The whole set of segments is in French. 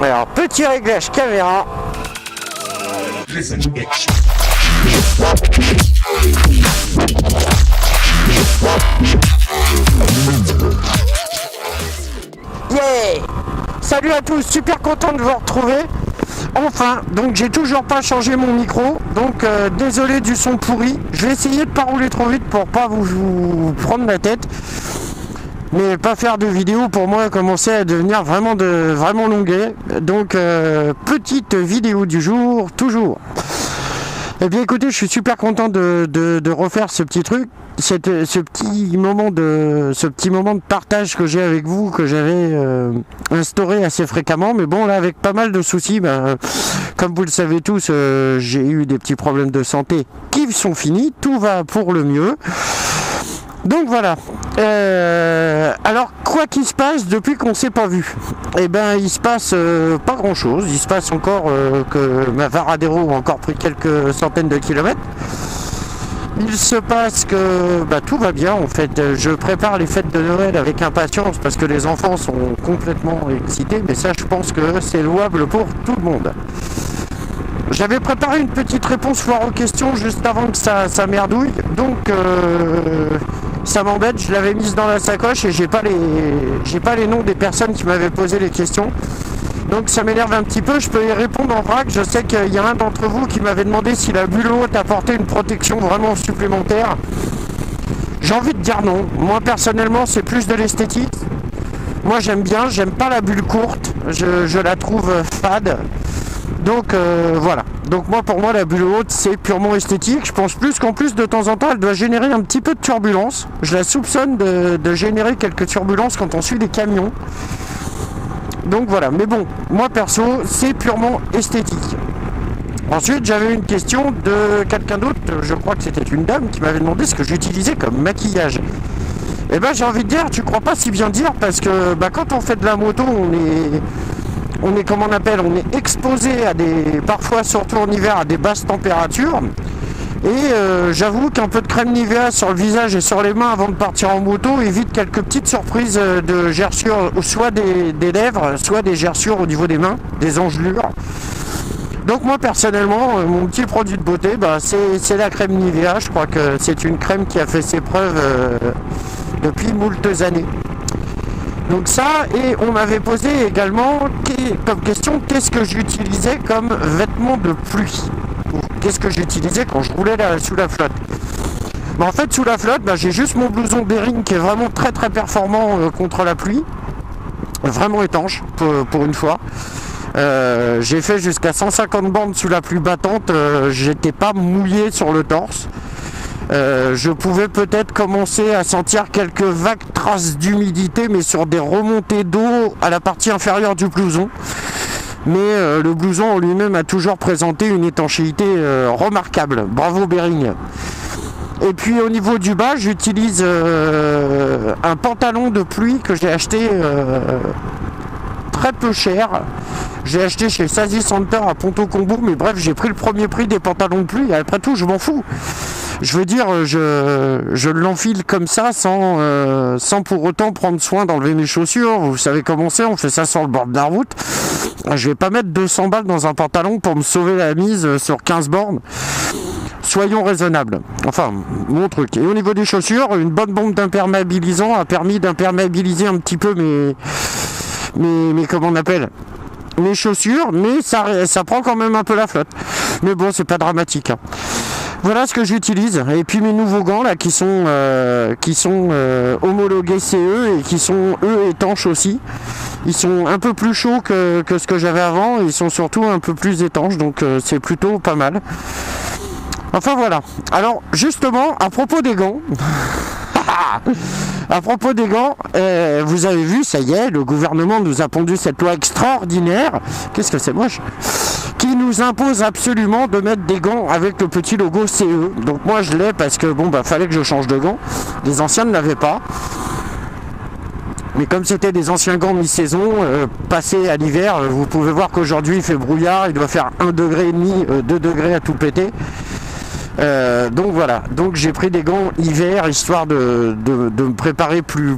Alors, petit réglage caméra. Yeah! Salut à tous, super content de vous retrouver. Enfin, donc j'ai toujours pas changé mon micro, donc désolé du son pourri. Je vais essayer de pas rouler trop vite pour pas vous prendre la tête. Mais pas faire de vidéo pour moi commençait à devenir vraiment longuet. Donc petite vidéo du jour, toujours. Eh bien écoutez, je suis super content de refaire ce petit truc, ce petit moment de partage que j'ai avec vous, que j'avais instauré assez fréquemment, mais bon là avec pas mal de soucis, comme vous le savez tous, j'ai eu des petits problèmes de santé qui sont finis, tout va pour le mieux. Donc voilà. Alors quoi qu'il se passe depuis qu'on s'est pas vu, eh ben il se passe pas grand chose. Il se passe encore que ma Varadero a encore pris quelques centaines de kilomètres. Il se passe que tout va bien en fait. Je prépare les fêtes de Noël avec impatience parce que les enfants sont complètement excités, mais ça je pense que c'est louable pour tout le monde. J'avais préparé une petite réponse foire aux questions juste avant que ça merdouille, donc ça m'embête, je l'avais mise dans la sacoche et j'ai pas les noms des personnes qui m'avaient posé les questions. Donc ça m'énerve un petit peu, je peux y répondre en vrac. Je sais qu'il y a un d'entre vous qui m'avait demandé si la bulle haute apportait une protection vraiment supplémentaire. J'ai envie de dire non. Moi personnellement c'est plus de l'esthétique. Moi j'aime pas la bulle courte, je la trouve fade. Donc voilà. Donc pour moi la bulle haute c'est purement esthétique. Je pense plus qu'en plus de temps en temps elle doit générer un petit peu de turbulence. Je la soupçonne de générer quelques turbulences quand on suit des camions. Donc voilà, mais bon, moi perso c'est purement esthétique. Ensuite j'avais une question de quelqu'un d'autre, je crois que c'était une dame qui m'avait demandé ce que j'utilisais comme maquillage. Et j'ai envie de dire, tu crois pas si bien dire, parce que quand on fait de la moto on est exposé parfois surtout en hiver à des basses températures. Et j'avoue qu'un peu de crème Nivea sur le visage et sur les mains avant de partir en moto évite quelques petites surprises de gerçures, soit des lèvres, soit des gerçures au niveau des mains, des engelures. Donc moi personnellement, mon petit produit de beauté, c'est la crème Nivea. Je crois que c'est une crème qui a fait ses preuves depuis moultes années. Donc ça, et on m'avait posé également comme question, qu'est-ce que j'utilisais comme vêtement de pluie ? Qu'est-ce que j'utilisais quand je roulais sous la flotte ? En fait, sous la flotte, j'ai juste mon blouson Bering qui est vraiment très très performant contre la pluie. Vraiment étanche, pour une fois. J'ai fait jusqu'à 150 bornes sous la pluie battante. J'étais pas mouillé sur le torse. Je pouvais peut-être commencer à sentir quelques vagues traces d'humidité, mais sur des remontées d'eau à la partie inférieure du blouson. Mais le blouson en lui-même a toujours présenté une étanchéité remarquable. Bravo Bering. Et puis au niveau du bas, j'utilise un pantalon de pluie que j'ai acheté très peu cher. J'ai acheté chez Sazi Center à Ponto Combo, mais bref, j'ai pris le premier prix des pantalons de pluie. Et après tout, je m'en fous. Je veux dire, je l'enfile comme ça sans pour autant prendre soin d'enlever mes chaussures. Vous savez comment c'est, on fait ça sur le bord de la route. Je vais pas mettre 200 balles dans un pantalon pour me sauver la mise sur 15 bornes. Soyons raisonnables. Enfin, mon truc. Et au niveau des chaussures, une bonne bombe d'imperméabilisant a permis d'imperméabiliser un petit peu mes comment on appelle, mes chaussures, mais ça prend quand même un peu la flotte. Mais bon, c'est pas dramatique. Voilà ce que j'utilise. Et puis mes nouveaux gants là qui sont homologués CE et qui sont eux étanches aussi. Ils sont un peu plus chauds que ce que j'avais avant. Ils sont surtout un peu plus étanches, donc c'est plutôt pas mal. Enfin voilà. Alors justement, à propos des gants. À propos des gants, vous avez vu, ça y est, le gouvernement nous a pondu cette loi extraordinaire. Qu'est-ce que c'est moche, qui nous impose absolument de mettre des gants avec le petit logo CE. Donc moi je l'ai parce que fallait que je change de gants. Les anciens ne l'avaient pas. Mais comme c'était des anciens gants mi-saison, passés à l'hiver, vous pouvez voir qu'aujourd'hui il fait brouillard, il doit faire 1,5 degré, 2 degrés à tout péter. Donc voilà, donc j'ai pris des gants hiver histoire de me préparer plus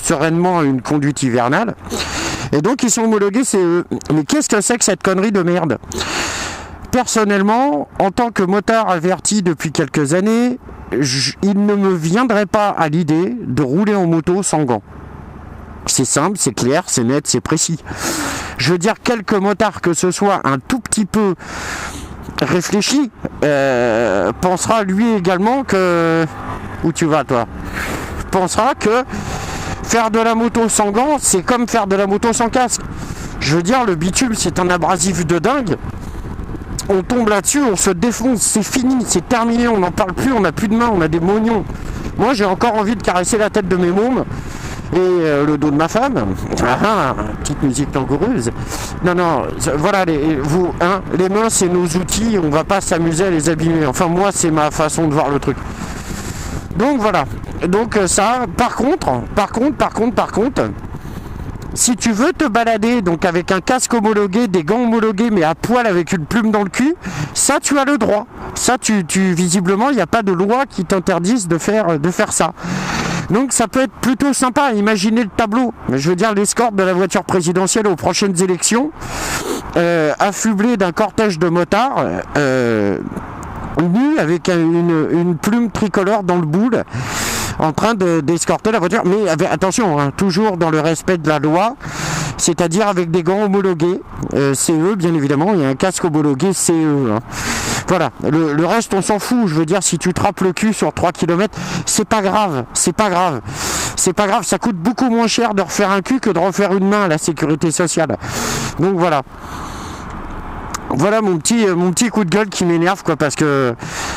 sereinement à une conduite hivernale. Et donc ils sont homologués CE. Mais qu'est-ce que c'est que cette connerie de merde? Personnellement, en tant que motard averti depuis quelques années, il ne me viendrait pas à l'idée de rouler en moto sans gants. C'est simple, c'est clair, c'est net, c'est précis. Je veux dire, quelque motard que ce soit un tout petit peu réfléchi, pensera lui également que... Où tu vas, toi? Pensera que faire de la moto sans gants, c'est comme faire de la moto sans casque. Je veux dire, le bitume, c'est un abrasif de dingue. On tombe là-dessus, on se défonce, c'est fini, c'est terminé, on n'en parle plus, on n'a plus de mains, on a des mognons. Moi, j'ai encore envie de caresser la tête de mes mômes et le dos de ma femme. Petite musique langoureuse. Non, voilà, les mains, c'est nos outils, on va pas s'amuser à les abîmer. Enfin, moi, c'est ma façon de voir le truc. Donc, voilà. Donc, ça, par contre, si tu veux te balader donc avec un casque homologué, des gants homologués, mais à poil avec une plume dans le cul, ça tu as le droit. Ça visiblement il n'y a pas de loi qui t'interdise de faire ça. Donc ça peut être plutôt sympa. Imaginez le tableau. Je veux dire l'escorte de la voiture présidentielle aux prochaines élections, affublée d'un cortège de motards, nus avec une plume tricolore dans le boule, en train d'escorter la voiture, mais attention, hein, toujours dans le respect de la loi, c'est-à-dire avec des gants homologués, CE bien évidemment, il y a un casque homologué CE. Hein. Voilà, le reste on s'en fout, je veux dire, si tu trappes le cul sur 3 km, c'est pas grave, ça coûte beaucoup moins cher de refaire un cul que de refaire une main à la sécurité sociale. Donc voilà. Voilà mon petit coup de gueule qui m'énerve, quoi, parce que...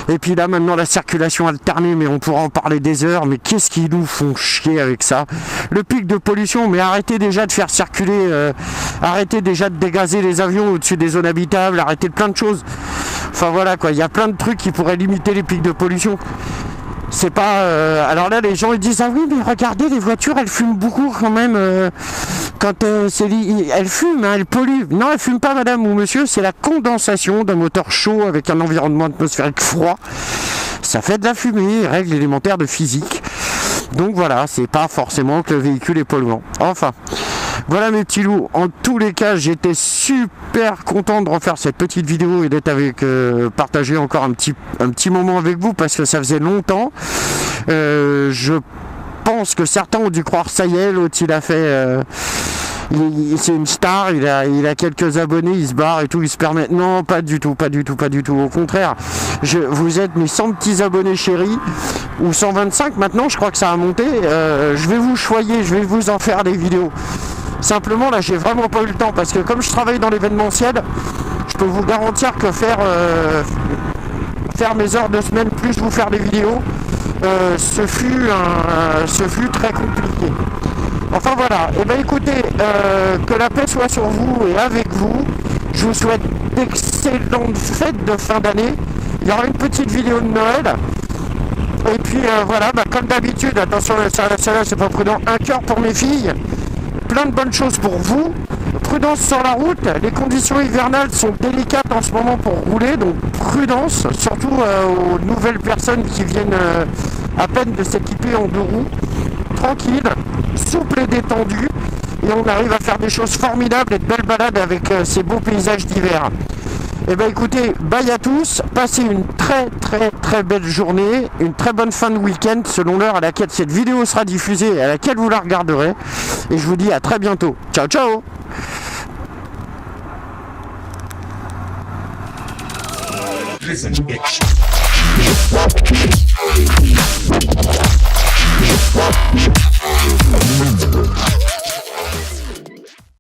Et puis là, maintenant, la circulation alternée, mais on pourra en parler des heures, mais qu'est-ce qu'ils nous font chier avec ça? Le pic de pollution, mais arrêtez déjà de faire circuler, arrêtez déjà de dégazer les avions au-dessus des zones habitables, arrêtez plein de choses. Enfin voilà, quoi, il y a plein de trucs qui pourraient limiter les pics de pollution. C'est pas... alors là, les gens ils disent, ah oui, mais regardez, les voitures, elles fument beaucoup quand même. Quand elles fument, hein, elles polluent. Non, elles fument pas, madame ou monsieur, c'est la condensation d'un moteur chaud avec un environnement atmosphérique froid. Ça fait de la fumée, règle élémentaire de physique. Donc voilà, c'est pas forcément que le véhicule est polluant. Enfin, voilà mes petits loups. En tous les cas, j'étais super content de refaire cette petite vidéo et d'être partager encore un petit moment avec vous parce que ça faisait longtemps. Je pense que certains ont dû croire ça y est, l'autre il a fait... c'est une star, il a quelques abonnés, il se barre et tout, il se permet. Non, pas du tout. Au contraire, vous êtes mes 100 petits abonnés chéris, ou 125 maintenant, je crois que ça a monté. Je vais vous choyer, je vais vous en faire des vidéos. Simplement, là, j'ai vraiment pas eu le temps, parce que comme je travaille dans l'événementiel, je peux vous garantir que faire mes heures de semaine, plus vous faire des vidéos, ce fut très compliqué. Enfin voilà, et bien écoutez, que la paix soit sur vous et avec vous. Je vous souhaite d'excellentes fêtes de fin d'année. Il y aura une petite vidéo de Noël. Et puis voilà, comme d'habitude, attention, celle-là c'est pas prudent, un cœur pour mes filles. Plein de bonnes choses pour vous. Prudence sur la route, les conditions hivernales sont délicates en ce moment pour rouler, donc prudence, surtout aux nouvelles personnes qui viennent à peine de s'équiper en deux roues. Tranquille, souple et détendu, et on arrive à faire des choses formidables et de belles balades avec ces beaux paysages d'hiver. Et bien écoutez, bye à tous, passez une très belle journée, une très bonne fin de week-end selon l'heure à laquelle cette vidéo sera diffusée et à laquelle vous la regarderez. Et je vous dis à très bientôt. Ciao ciao. Listen, bitch.